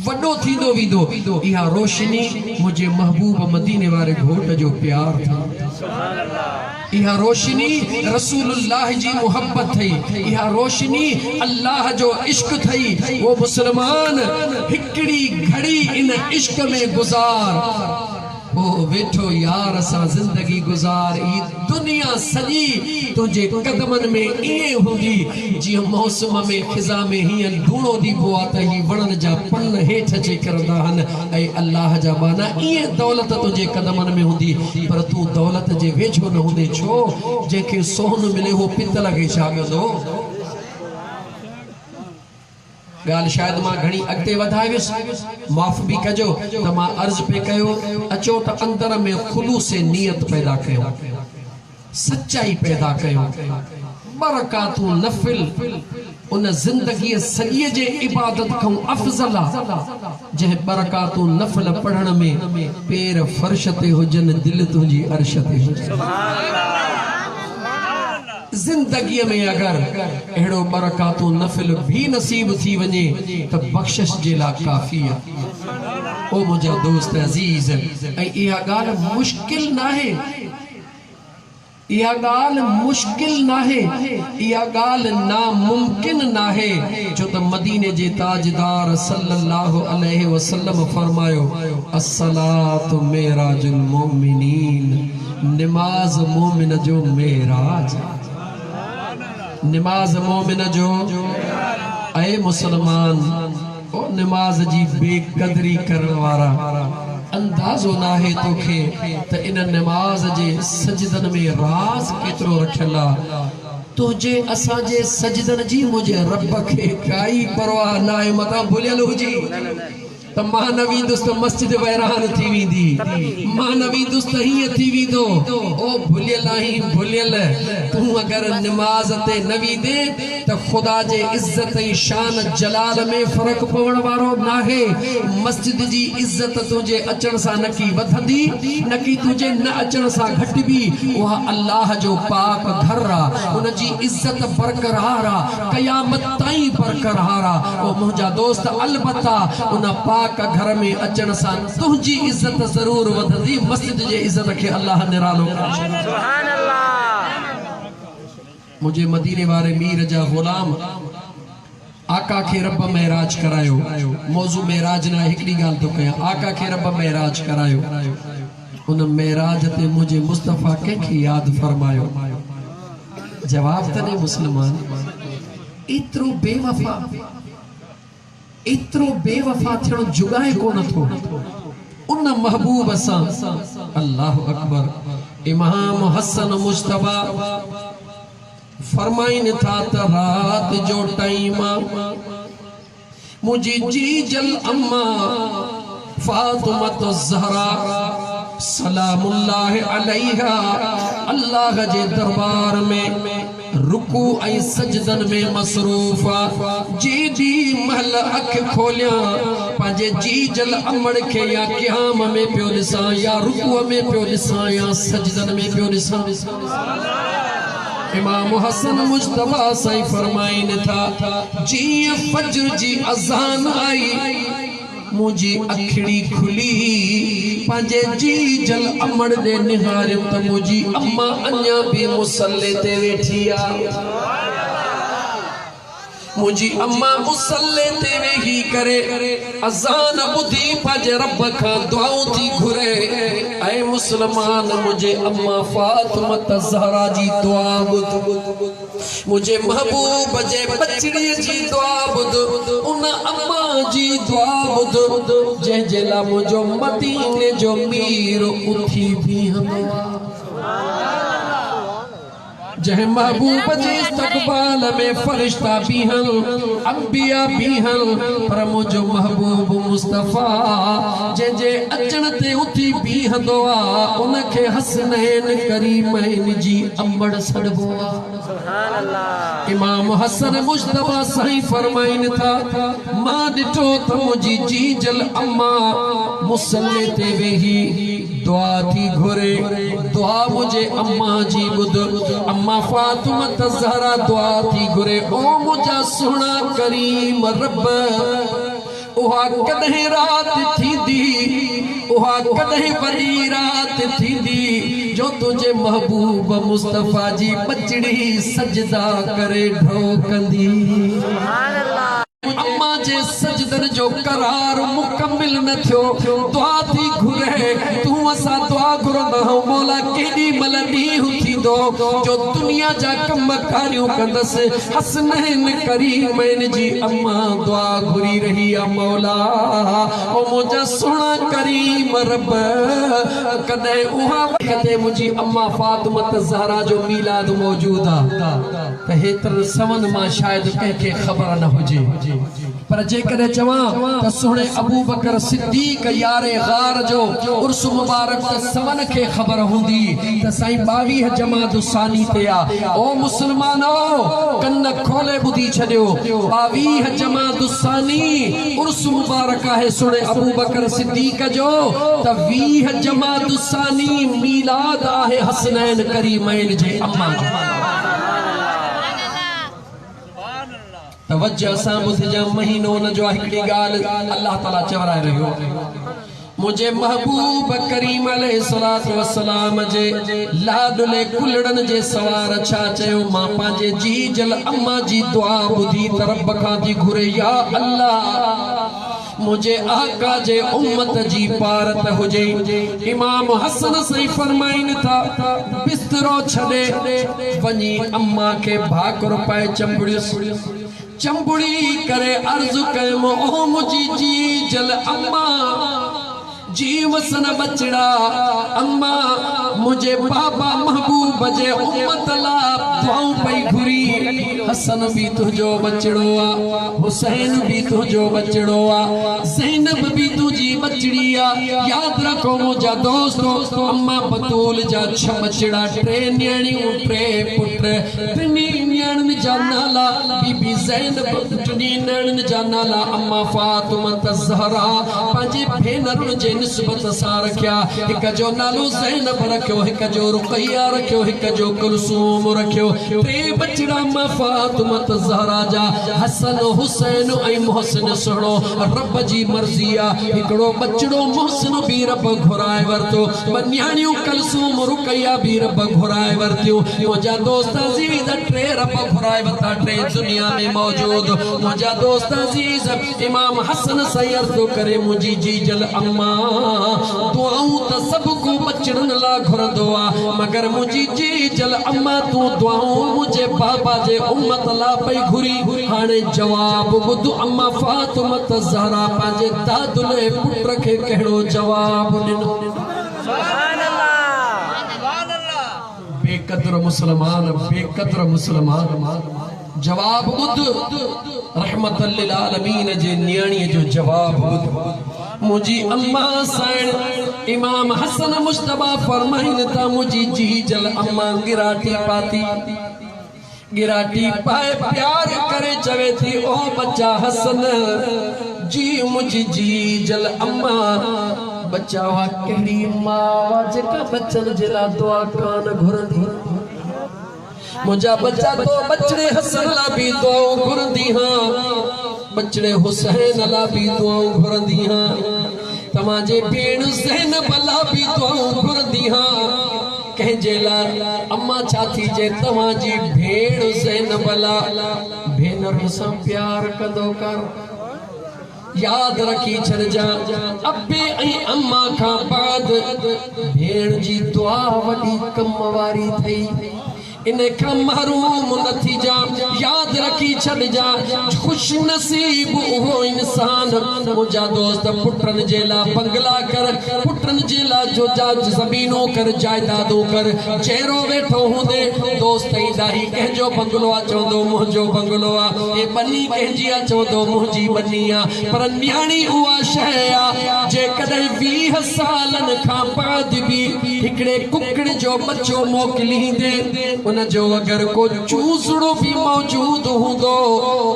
Speaker 1: वॾो थींदो वेंदो। इहा रोशनी मुंहिंजे महबूब मदीने वारे घोट जो प्यार थी। इहा रोशनी रसूलुल्लाह जी मोहब्बत थई। इहा रोशनी अल्लाह जो इश्क थई। वो मुसलमान हिकड़ी घड़ी इन इश्क में गुजार ओ वेठो यार सा जिंदगी गुजार। ई दुनिया सजी तुझे कदमन में इए हुंदी जीअं मौसम में खिजा में हीअं ढूणो ॾिबो आहे त ही वणन जा पन हेठि अची करंदा आहिनि ऐं अल्लाह जा बाना इए दौलत तुझे कदमन में हुंदी। पर तू दौलत जे वेझो न हूंदे छो? जंहिंखे सोन मिले हो पितल खे छा कंदो? गाल शायद मां घणी अगते वधाविस, माफ भी कजो त मां अर्ज पे कयो अचो त अंदर में खुलूस नियत पैदा कयो, सच्चाई पैदा कयो। बरकातु नफिल उन जिंदगी सॼीअ जे इबादत खां अफज़ल आहे जंहिं बरकातु नफिल पढ़ण में पैर फर्श ते हुजनि, दिल तुंहिंजी अर्श ते हुजे। जिंदगी में अगर एड़ो बरकातु नफिल भी नसीब थी वने तो बख्शिश जे ला काफी है। ओ मुझा दोस्त अजीज, इहा गाल मुश्किल ना है, इहा गाल मुश्किल ना है, इहा गाल नामुमकिन ना है। जो तो मदीने जे ताजदार सल्लल्लाहु अलैहि वसल्लम फरमायो अस्सलातु मेराजुल मोमिनीन, नमाज मोमिन जो मेराज, नमाज मोमिन जो। ऐ मुसलमान ओ नमाज जी बेकदरी करण वारा अंदाजो ना है तोखे त इन नमाज जे सजदन में राज केतरो रखियल आहे। तुझे असाजे सजदन जी मुझे रब के काई परवाह ना है मता भुलियल हुजी त मानवी दुस्त मस्जिद वैरान थी वींदी मानवी दुस्त ही थी वींदो ओ भुलियल ही भुलियल तू अगर नमाज ते नवी दे त खुदा जे इज्जत ई शान जलाल में फर्क पवण वारो ना है मस्जिद जी इज्जत तुझे अचण सा नकी वधंदी नकी तुझे न अचण सा घटबी वह अल्लाह जो पाक घर रा उन जी इज्जत बरकरार आ क़यामत ताईं बरकरार आ ओ मुंजा दोस्त अलबत्ता उन पाक घर में अचण सा तुझी इज्जत जरूर वधंदी मस्जिद जे इज्जत के अल्लाह निरालो सुभान अल्लाह मुझे मदीने वाले मीर जा गुलाम आका के रब मेराज करायो मौजू मेराज ना हिकड़ी गाल तो कया आका के रब मेराज करायो उन मेराज ते मुझे मुस्तफा के याद फरमायो जवाब तने मुसलमान इतरो बेवफा थियण जुगाए कोन थो उन महबूब सा अल्लाह अकबर इमाम हसन मुस्तफा फरमाइन था त रात जो टाइम मुझी जी जल अम्मा फातिमा तो ज़हरा सलामुल्लाह अलैहा अल्लाह जे दरबार में रुकू ऐ सजदन में मसरूफा जी जी महल अख खोलिया पांजे जी जल अमड़ के या क़याम में पियो ॾिसां या रुकू में पियो ॾिसां या सजदन में पियो ॾिसां इमाम हसन मुस्तफा साईं फरमाइन था जी फजर जी अज़ान आई मुझी अखड़ी खुली पांजे जी जल अमड़ दे निहारियो त मुझी अम्मा अन्या भी मुसल्ले ते वेठी आ मुझी अम्मा मुसल्ले ते वेही करे अज़ान बुधी पांजे रब खां दुआऊं थी घुरे ऐ मुसलमान मुझे अम्मा फातिमा ज़हरा जी दुआ बुध मुझे महबूब जे बचड़ी जी दुआ बुध उन अम्मा जी दुआ बुध जे जेला मुझो मदीने जो मीर उठी भी हम जह महबूब जे इस्तकबाल में फरिश्ता भी हन अंबिया भी हन पर मुझो महबूब मुस्तफा जे अचण ते उथी भी हंदो आ उनखे हसनैन करीमैन जी अंबड़ सड़बो आ सुभान अल्लाह इमाम हसन मुस्तफा साईं फरमाइन था मां डिठो त मुझी जी जल अम्मा मुसल्ले ते वेही दुआ थी घुरे दुआ मुझे अम्मा जी बुध अम्मा फातिमा ज़हरा दुआ थी घुरे ओ मुझा सुना करीम रब उहा कदे रात थी दी उहा कदे वरी रात थी दी जो तुझे महबूब मुस्तफा जी बचड़ी सजदा करे ढोकंदी सुभान अल्लाह अम्मा जे सजदन जो करार मुकम्मिल न थियो दुआ थी घुरे तू असा दुआ घुरंदा हो मौला केडी मलडी थींदो जो दुनिया जा कम कारियूं कंदस हसनैन करीमैन जी अम्मा दुआ घुरी रही आ मौला ओ मुझा सुना करीम रब कदे उहा वक़्ते मुझी अम्मा फातिमा ज़हरा जो मीलाद मौजूद आ त हेतर सवन मां शायद कंहिंखे ख़बर न हुजे पर जे कदे चवा त सुणे अबू बकर सिद्दीक यारे गार जो उर्स मुबारक त सवन के खबर हुंदी त साईं 22 जमात सानी ते आ ओ मुसलमानो कन्न खोले बुधी छडियो 22 जमात सानी उर्स मुबारक है सुणे अबू बकर सिद्दीक जो त 20 जमात सानी मीलाद आहे हसनैन करीमैन जे अम्मा तवज्जो सां ॿुधजा महीनो न जो हिकड़ी गाल अल्लाह ताला चवराए रहियो मुझे महबूब करीम अलैहिस्सलातु वस्सलाम जे लाडले कुलड़न जे सवार छा चयो मां पांजे जी जल अम्मा जी दुआ बुधी तरब खां थी घुरे या अल्लाह मुझे आका जे उम्मत जी पारत हुजे इमाम हसन सही फरमाइन था बिस्तरो छड़े वनी अम्मा के भाकुर पाए चंबुड़ी करे अर्ज कयम ओ मुझी जी जल अम्मा जी वसन बचड़ा अम्मा मुझे बाबा महबूब जे उम्मत ला दुआऊं पई घुरी हसन भी तुझो बचड़ो आ हुसैन भी तुझो बचड़ो आ ज़ैनब भी तुझी बचड़ी आ याद रखो मुझा दोस्तों अम्मा बतूल जा छ बचड़ा टे न्याणियूं टे पुट टिनी न्याणन जा नाला बीबी ज़ैनब टिनी न्याणन जा नाला अम्मा फातिमा ज़हरा पंहिंजे भेनरुनि जे निस्बत सां रखिया हिक जो नालो ज़ैनब रखियो हिक जो रुक़ैया रखियो हिक जो कुलसूम रखियो टे बचड़ा अम्मा फातिमा ज़हरा जा हसन हुसैन ऐं मोहसिन सुहिणो रब जी मर्ज़ी आ हिकिड़ो बचड़ो मोहसिन भी रब घुराए वरितो ॿ न्याणियूं कुलसूम रुक़ैया भी रब घुराए वरितियूं मुंहिंजा दोस्त अज़ीज़ टे रब घुराए वरिता टे दुनिया में मौजूद मुंहिंजा दोस्त अज़ीज़ इमाम हसन सैयर तो करे मुंहिंजी जी जल अम्मा दुआऊं त सब को बचड़न ला घुरंदो आ मगर मुंहिंजी जी जल अम्मा तू दुआऊं मुझे बाबा जे उम्मत ला पई घुरी हाणे जवाब ॿुध अम्मा फातिमा ज़हरा पंहिंजे दादुले पुट खे कहिड़ो जवाब ॾिनो बेकदर मुसलमान जवाब ॿुध रहमत लिल आलमीन जे न्याणीअ जो जवाब ॿुध मुझी अम्मा साइण इमाम हसन मुश्तबा फरमाइन ता मुझी जी जल अम्मा गिराटी पाती गिराटी पाए प्यार करे चवे थी ओ बच्चा हसन जी मुझी जी जल अम्मा बच्चा वा कहिड़ी मां जेका बच्चन जे ला दुआ कान घुरंदी मुझा बच्चा तो बचड़े हसन ला भी दुआऊं घुरंदी हां बचड़े हुसैन ला भी दुआऊं घुरंदी हां तव्हांजे भेण ज़ैनब ला भी दुआऊं घुरंदी हां कंहिंजे लाइ अम्मा छा थी जे तव्हांजी भेण ज़ैनब ला भेनरुनि सां प्यार कंदो कर याद रखी छॾजा अबे ऐं अम्मा खां बाद भेण जी दुआ वॾी कम वारी थई इन का महरूम न थी जा याद रखी छॾजा खुश नसीब वो इंसान मुझा दोस्त पुटन जे ला बंगला कर पुटन जे ला जो ज़मीनों कर जायदादों कर चेहरो वेठो हूंदे दोस्त ईंदा ही कंहिंजो बंगलो आ चवंदो मुंहिंजो बंगलो आ ए बनी कंहिंजी आ चवंदो मुंहिंजी बनी आ पर न्याणी उहा शइ आ जेकॾहिं 20 सालन खां बाद बि हिकिड़े कुकड़ जो बच्चो मोकिलींदे उन जो अगर को चूसड़ो भी मौजूद होंदो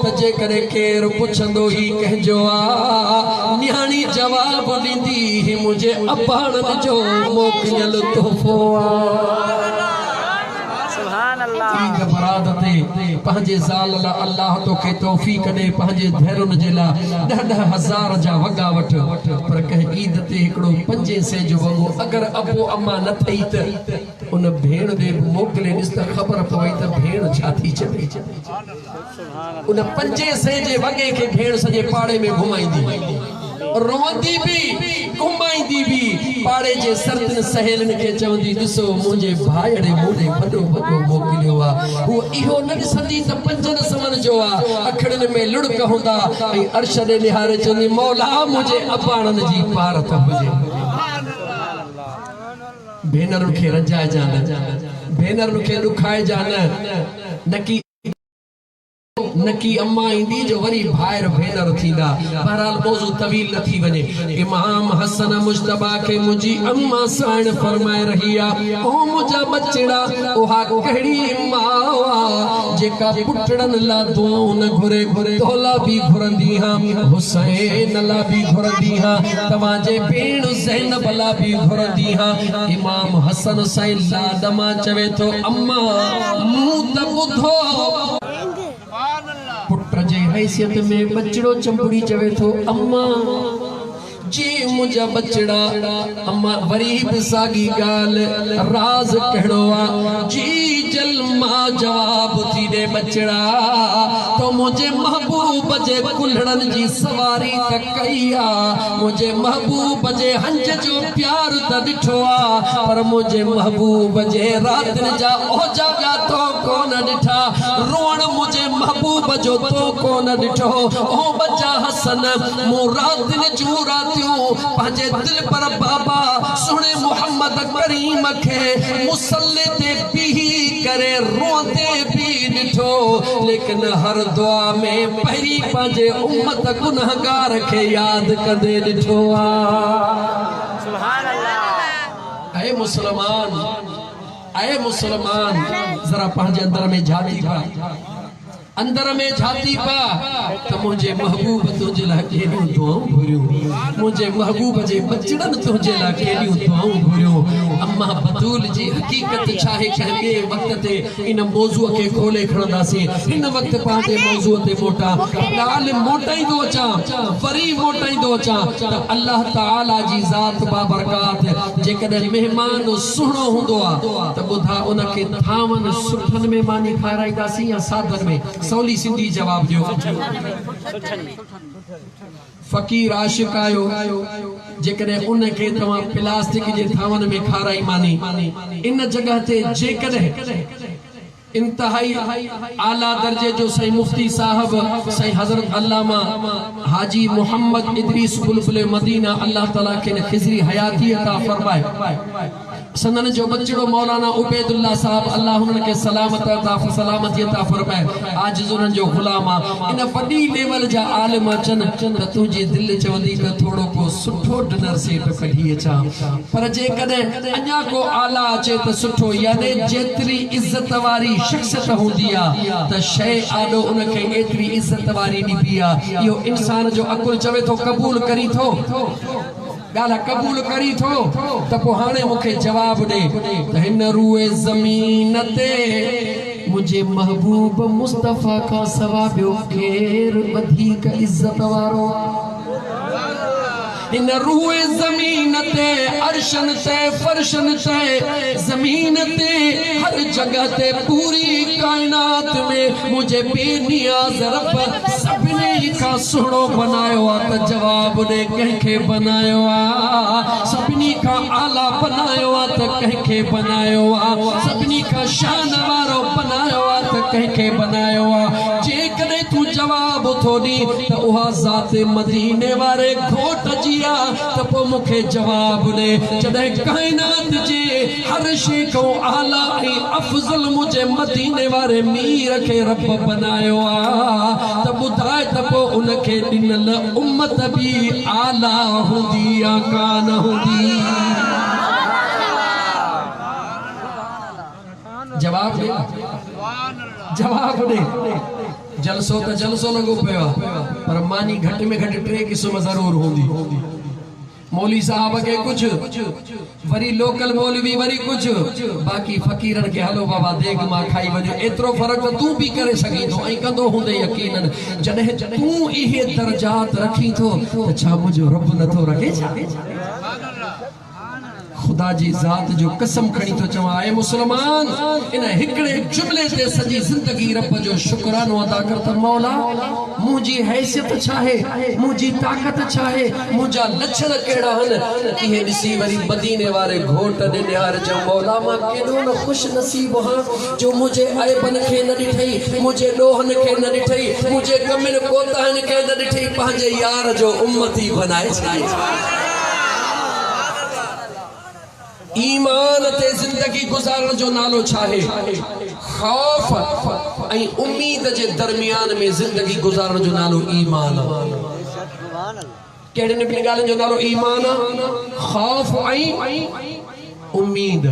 Speaker 1: त जे करे केर पुछंदो ही कहजो आ न्याणी जवाब ॾींदी मुझे अबाणन जो मोकिलियल तोहफो आ सुभान अल्लाह ईद बरात ते पंहिंजे ज़ाल ला अल्लाह तो के तौफीक दे पंहिंजे धैरुन जे ला 10,000 जा वगा वठ पर कह ईद ते हिकड़ो 500 जो वगो अगर अबो अम्मा न थई त उन भेण दे मोकले ॾिस त ख़बर पवई त भेण छा थी चवे उन 500 जे वगे के भेण सजे पाड़े में घुमाईंदी रोंदी भी घुमाईंदी भी पाड़े जे सरतन सहेलन के चवंदी ॾिसो मुंहिंजे भाइड़े मोॾे वॾो वॾो मोकिलियो आ हू इहो न ॾिसंदी त 5 समन जो आ अखड़न में लुड़क हूंदा ऐं अर्श ॾे निहारे चवंदी मौला मुंहिंजे अबाणन जी पारत हुजे भेनरुनि खे रजाए जा न भेनरुनि खे ॾुखाए जा न की नकी अम्मा इंदी जो वरी भायर भेनर थींदा बहरहाल मौजू तवील न थी वने इमाम हसन मुश्तबा के मुझी अम्मा साण फरमाए रही आ ओ मुझा बचड़ा ओहा कहिड़ी मावा जेका पुटड़न ला दुआऊं न घुरे तोला भी घुरंदी हां हुसैन ला भी घुरंदी हां तव्हांजे भेण ज़ैनब ला भी घुरंदी हां इमाम हसन साईं लाडमा चवे तो अम्मा मूं त ॿुधो पुट जे हैसियत में बचड़ो चंबड़ी चवे तो अम्मा जी मुझा बचड़ा अम्मा वरी भी सागी गाल राज कहिड़ो आ जी जल मां जवाब थी दे बचड़ा तो मुझे महबूब जे कुल्हड़न जी सवारी त कई आ मुझे महबूब जे हंज जो प्यार त ॾिठो आ पर मुझे महबूब जे रातन जा ओ जगा तो कोन ॾिठा रोण मुझे महबूब जो तो कोन ॾिठो ओ बच्चा हसन मूं रातन जूं रातियूं पंहिंजे दिल पर बाबा सुणे मोहम्मद करीम खे मुसल्ले ते बीही करे रोंदे भी ॾिठो, लेकिन हर दुआ में पहिरीं पंहिंजे उम्मत गुनहगार खे यादि कंदे ॾिठो आहे। ऐ मुसलमान जरा पंहिंजे अंदर में झाती पा, अंदर में झाती पा त मुझे महबूब तुझे लाइ केॾियूं दुआऊं घुरियूं, मुझे महबूब जे बचड़नि तुझे लाइ केॾियूं दुआऊं घुरियूं। अम्मा बतूल जी हकीकत छा आहे कंहिं वक़्त ते इन मौज़ूअ खे खोले खणंदासीं। हिन वक़्त पंहिंजे मौज़ूअ ते मोटा ॻाल्हि मोटाईंदो अचां, वरी मोटाईंदो अचां त अल्लाह ताला जी ज़ात बाबरकात जेकॾहिं महिमान सुहिणो हूंदो आहे त ॿुधा उनखे थांवनि सुठनि में मानी खाराईंदासीं या सादनि में? सवली सिंधी जवाब दियो। फकीर आशिक आयो जेकॾहिं उनखे तव्हां प्लास्टिक जे थांवनि में खाराई मानी, इन जगह ते जेकॾहिं इंतहाई आला दर्जे जो सही मुफ्ती साहब सही हजरत अल्लामा हाजी मोहम्मद इदरीस बुलबुल मदीना अल्लाह ताला के खिजरी हयाती अता फरमाए, सनन जो बच्चड़ो मौलाना उबैदुल्लाह साहब अल्लाह उनके सलामत अता सलामती अता फरमाए, आज उनन जो गुलाम इन वडी लेवल जा आलिम अचन त तुझी दिल चवंदी त थोड़ो को सुठो डिनर सेट कढी अचा, पर जेकॾहिं अञा को आला अचे त सुठो, यानी जेतरी इज्जत वारी शख्सियत हूंदी आहे त शइ आॾो उनखे एतिरी इज्जत वारी ॾिबी आहे। इहो इंसान जो अकुल चवे थो क़बूल करी थो, ॻाल्हि कबूल करी थो त पोइ हाणे मूंखे जवाब ॾे त हिन रूए ज़मीन ते मुंहिंजे महबूब मुस्तफ़ा खां सवा ॿियो केरु वधीक इज़त वारो आहे? इन रूए ज़मीन ते अर्शन ते फर्शन ते ज़मीन ते हर जगह ते पूरी कायनात में मुझे बेनियाज़ रब सभिनी खां सुहिणो बनायो आहे त जवाब ॾे कंहिंखे बनायो आहे? सभिनी खां आला बनायो आहे त कंहिंखे बनायो आहे? सभिनी खां शान वारो बनायो आहे त कंहिंखे बनायो आहे? जेकॾहिं तूं जवाब थो ॾी त उहा ज़ात मदीने वारे घोट जी त पोइ मूंखे जवाब ॾे, जॾहिं काइनात जे हर शइ खां आला ऐं अफ़ज़ल मुंहिंजे मदीने वारे मीर खे रब बनायो आहे त ॿुधाए त पोइ उनखे ॾिनल उम्मत बि आला हूंदी या कान हूंदी? जवाब ॾे, जवाब ॾे। जलसो त जलसो लॻो पियो आहे, पर मानी घटि में घटि 3 क़िस्म ज़रूर हूंदी। मौली साहब के कुछ, वरी लोकल मौलवी वरी कुछ, बाकी फकीरन के हलो बाबा देग मां खाई वजो। एतरो फर्क तो तू भी करे सकी तो ऐं कंदो हूंदे यकीनन। जॾहिं तू इहे दर्जात रखी थो त छा मुंहिंजो रब नथो रखे छा? खुदा जी ज़ात जो कसम खणी तो चवां, ऐ मुसलमान इन हिकड़े जुमले ते सजी जिंदगी रब जो शुक्रानो अदा कर त मौला मुंहिंजी हैसियत छा है, मुंहिंजी ताकत छा है, मुंहिंजा लक्षण कहिड़ा आहिनि। इहे ॾिसी वरी मदीने वारे घोट ॾे निहार जो मौला मां केॾो न ख़ुशि नसीब आहियां जो मुंहिंजे ऐबनि खे न ॾिठई, मुंहिंजे ॾोहनि खे न ॾिठई, मुंहिंजे कमियुनि कोताहनि खे न ॾिठई, पंहिंजे यार जो उम्मती बनाए छॾी। ईमान ते जिंदगी गुजारण जो नालो छा है? खौफ ऐं उम्मीद जे दरमियान में जिंदगी गुजारण जो नालो ईमान आहे। कहिड़े न ॿिनि ॻाल्हियुनि जो नालो ईमान आहे? खौफ ऐं उम्मीद।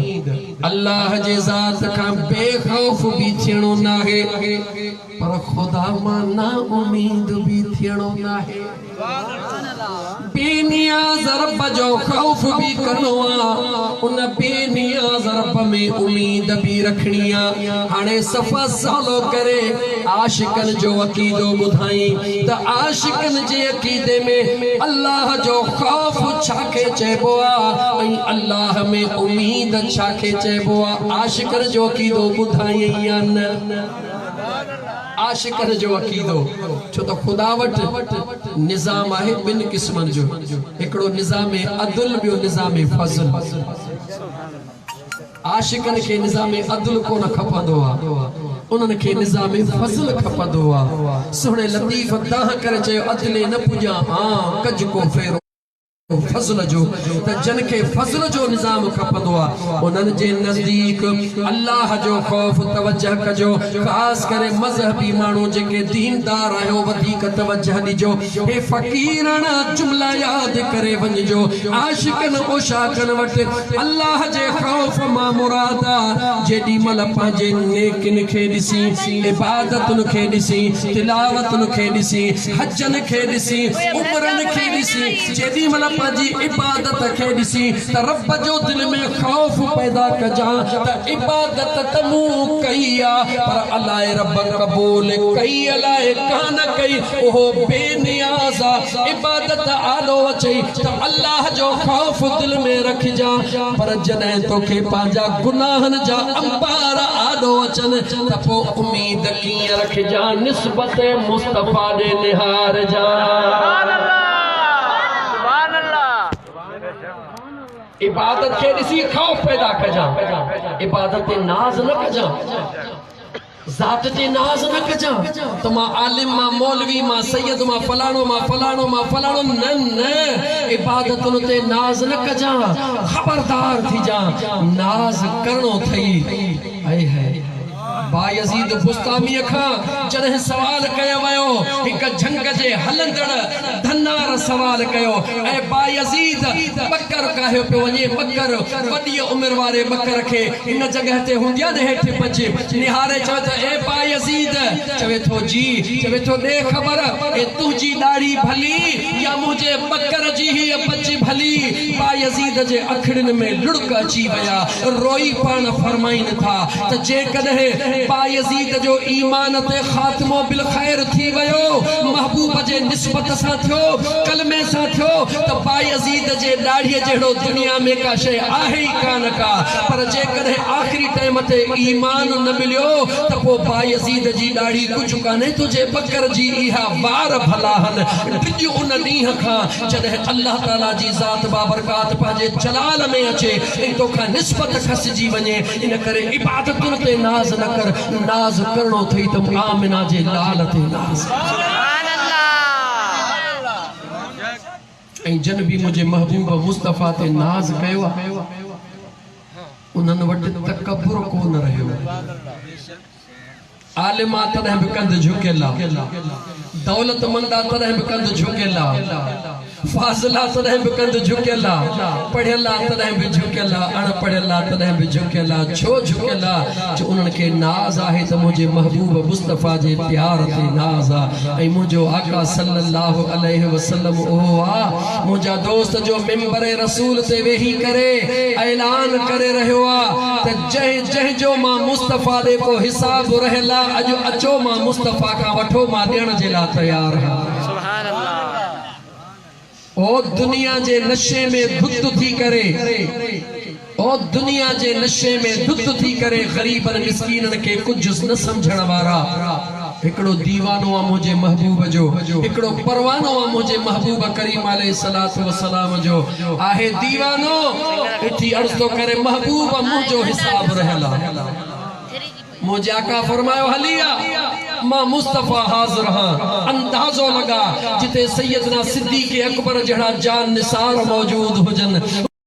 Speaker 1: अल्लाह जे ज़ात खां बेखौफ भी थियणो नाहे, पर खुदा मां ना उम्मीद भी थियणो नाहे। बेनियाज़ रब जो खौफ भी करणो आहे, उन बेनियाज़ रब में उम्मीद भी रखणी आहे। हाणे सफ़ा सवलो करे आशिकन जो अक़ीदो ॿुधाई त आशिकन जे अक़ीदे में अल्लाह जो खौफ छाखे चइबो आहे ऐं अल्लाह में उम्मीद छाखे चइबो आहे? आशिकन जो अक़ीदो ॿुधाई या न? आशिकन जो अक़ीदो छो तो खुदा वट निज़ाम आहे 2 क़िस्मनि जो, हिकिड़ो निज़ाम अदल, ॿियो निज़ाम फज़ल। आशिकन के निज़ाम अदल को न खपंदो आहे, उन्हनि खे निज़ाम फज़ल खपंदो आहे। सुहिणे लतीफ़ तां करे चयो अदले न पुॼा, हां कज को फेरो फज़ल जो त जन के फज़ल जो निज़ाम खपंदो आ उन्हनि जे नज़दीक अल्लाह जो ख़ौफ़ तवज्जह कजो ख़ासि करे मज़हबी माण्हू जेके दीनदार आहियो वधीक तवज्जह ॾिजो हे फ़क़ीराना जुमला यादि करे वञिजो आशिक़नि ओशाकनि वटि अल्लाह जे ख़ौफ़ मां मुराद आ जेॾी महिल पंहिंजे नेकिन खे ॾिसी इबादतुनि खे ॾिसी तिलावतुनि खे ॾिसी हजनि खे ॾिसी उमरनि खे ॾिसी जेॾी महिल पंहिंजी इबादत खे ॾिसी त रब जो दिल में ख़ौफ़ पैदा कजां त इबादत त मूं कई आहे पर अलाए रब क़बूल कई अलाए कान कई उहो बेनियाज़ आहे इबादत आलो अचई त अल्लाह जो ख़ौफ़ दिल में रखजां पर जॾहिं तोखे पंहिंजा गुनाहनि जा अंबार आलो अचनि त पोइ उम्मीद कीअं रखजां निस्बत मुस्तफ़ा ॾे निहारजां इबादत के ॾिसी ख़ौफ़ पैदा कजां इबादत ते नाज़ न कजां ज़ात ते नाज़ न कजां त मां आलिम मां मौलवी मां सैयद मां फलाणो न न इबादतुनि ते नाज़ न कजां ख़बरदार थी जा नाज़ करणो थई हाय हाय बायज़ीद बुस्तामी खां जॾहिं सवाल कयो वियो हिकु झंग जे हलंदड़ धनार सवाल कयो ऐं बायज़ीद बकर काहियो पियो वञे बकर वॾी उमिरि वारे बकर खे हिन जॻह ते हूंदी आहे न हेठि पचे निहारे चवे त ए बायज़ीद चवे थो जी चवे थो ॾे ख़बर ए तुंहिंजी ॾाढ़ी भली या मुंहिंजे बकर जी हीअ बची भली बायज़ीद जे अखिड़ियुनि में लुड़क अची विया रोई पाण फरमाइनि था त जेकॾहिं बायज़ीद जो ईमान ते ख़ात्मो बिल ख़ैर थी वियो महबूब जे निस्बत सां थियो कलमे सां थियो त बायज़ीद जे ॾाढ़ीअ जहिड़ो दुनिया में का शइ आहे ई कान का पर जेकॾहिं आख़िरी टाइम ते ईमान न मिलियो त पोइ बायज़ीद जी ॾाढ़ी कुझु कान्हे तुंहिंजे बकर जी इहा वार भला आहिनि टिॼ उन ॾींहं खां जॾहिं अल्लाह ताला जी ज़ात बाबरकात पंहिंजे जलाल में अचे ऐं तोखां निस्बत खसिजी वञे इन करे इबादतुनि ते नाज़ न कर नाज़ करणो थई त आमिना जे लाल ते नाज़ ऐं जन बि मुंहिंजे महबूब मुस्तफ़ा ते नाज़ कयो उन्हनि वटि तकब्बुर कोन रहियो आलिमा तॾहिं बि कंध झुकियल आहे दौलतमंद तॾहिं बि कंध झुकियल आहे फाज़िला तॾहिं बि कंध झुकियल आहे पढ़ियल तॾहिं बि झुकियल आहे अणपढ़ियल तॾहिं बि झुकियल आहे छो झुकियल आहे जो उन्हनि खे नाज़ आहे त मुंहिंजे महबूब मुस्तफ़ा जे प्यार ते नाज़ आहे ऐं मुंहिंजो आका सल्लल्लाहु अलैहि वसल्लम उहो आहे मुंहिंजा दोस्त जो मिंबर रसूल ते वेही करे ऐलान करे रहियो आहे त जंहिं जो मां मुस्तफ़ा ॾे को हिसाब रहियल आहे अॼु अचो मां मुस्तफ़ा खां वठो मां ॾियण जे लाइ तयार आहियां सुभान अल्लाह ओ दुनिया जे नशे में धुत थी करे ओ दुनिया जे नशे में धुत थी करे गरीबन मिस्कीनन के कुछ न समझण वारा हिकड़ो दीवानो आहे मुंहिंजे महबूब जो हिकड़ो परवानो आहे मुंहिंजे महबूब करीम अलैहि सलातो व सलाम जो आहे दीवानो इथी अर्ज़ तो करे महबूब मुंहिंजो हिसाब रहला मुंहिंजे आका फरमायो हलिया मां मुस्तफ़ा हाज़िर हां अंदाज़ो लगा जिते सैयदना सिद्दीक़ अकबर जहिड़ा जान निसार मौजूद हुजन